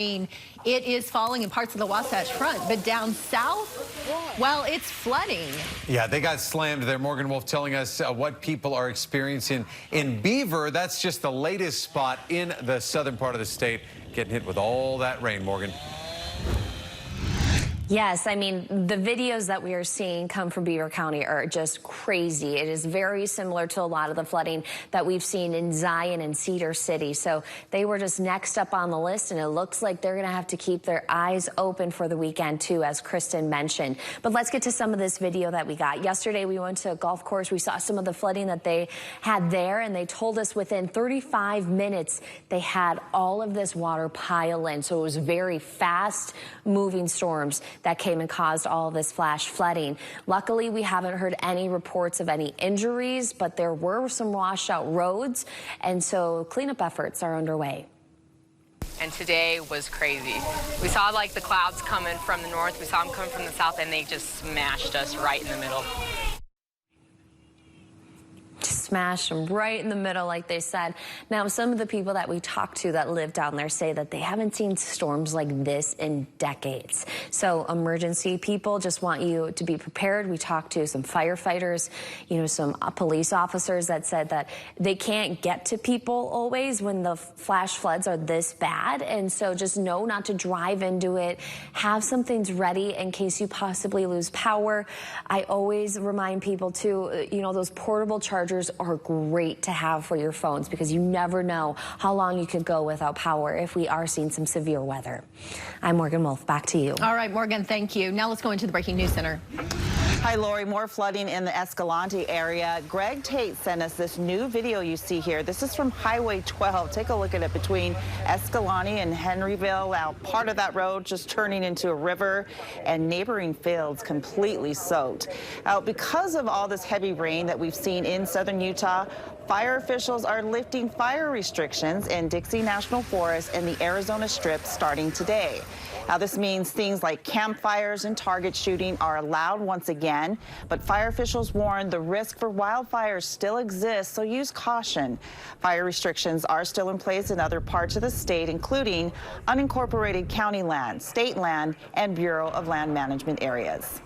It is falling in parts of the Wasatch Front, but down south, well, it's flooding. Yeah, they got slammed there. Morgan Wolf telling us what people are experiencing in Beaver. That's just the latest spot in the southern part of the state getting hit with all that rain, Morgan. Yes, I mean, the videos that we are seeing come from Beaver County are just crazy. It is very similar to a lot of the flooding that we've seen in Zion and Cedar City. So they were just next up on the list, and it looks like they're going to have to keep their eyes open for the weekend, too, as Kristen mentioned. But let's get to some of this video that we got. Yesterday, we went to a golf course. We saw some of the flooding that they had there, and they told us within 35 minutes they had all of this water pile in. So it was very fast-moving storms that came and caused all of this flash flooding. Luckily, we haven't heard any reports of any injuries, but there were some washed out roads, and so cleanup efforts are underway. And today was crazy. We saw like the clouds coming from the north, we saw them coming from the south, and they just smashed us right in the middle. Smashed them right in the middle, like they said. Now, some of the people that we talked to that live down there say that they haven't seen storms like this in decades. So emergency people just want you to be prepared. We talked to some firefighters, some police officers that said that they can't get to people always when the flash floods are this bad. And so just know not to drive into it. Have some things ready in case you possibly lose power. I always remind people too, those portable chargers are great to have for your phones because you never know how long you could go without power if we are seeing some severe weather. I'm Morgan Wolf. Back to you. All right, Morgan, thank you. Now let's go into the Breaking News Center. Hi, Lori. More flooding in the Escalante area. Greg Tate sent us this new video you see here. This is from Highway 12. Take a look at it between Escalante and Henryville. Now, part of that road just turning into a river and neighboring fields completely soaked. Now, because of all this heavy rain that we've seen in southern Utah, fire officials are lifting fire restrictions in Dixie National Forest and the Arizona Strip starting today. Now, this means things like campfires and target shooting are allowed once again, but fire officials warn the risk for wildfires still exists, so use caution. Fire restrictions are still in place in other parts of the state, including unincorporated county land, state land, and Bureau of Land Management areas.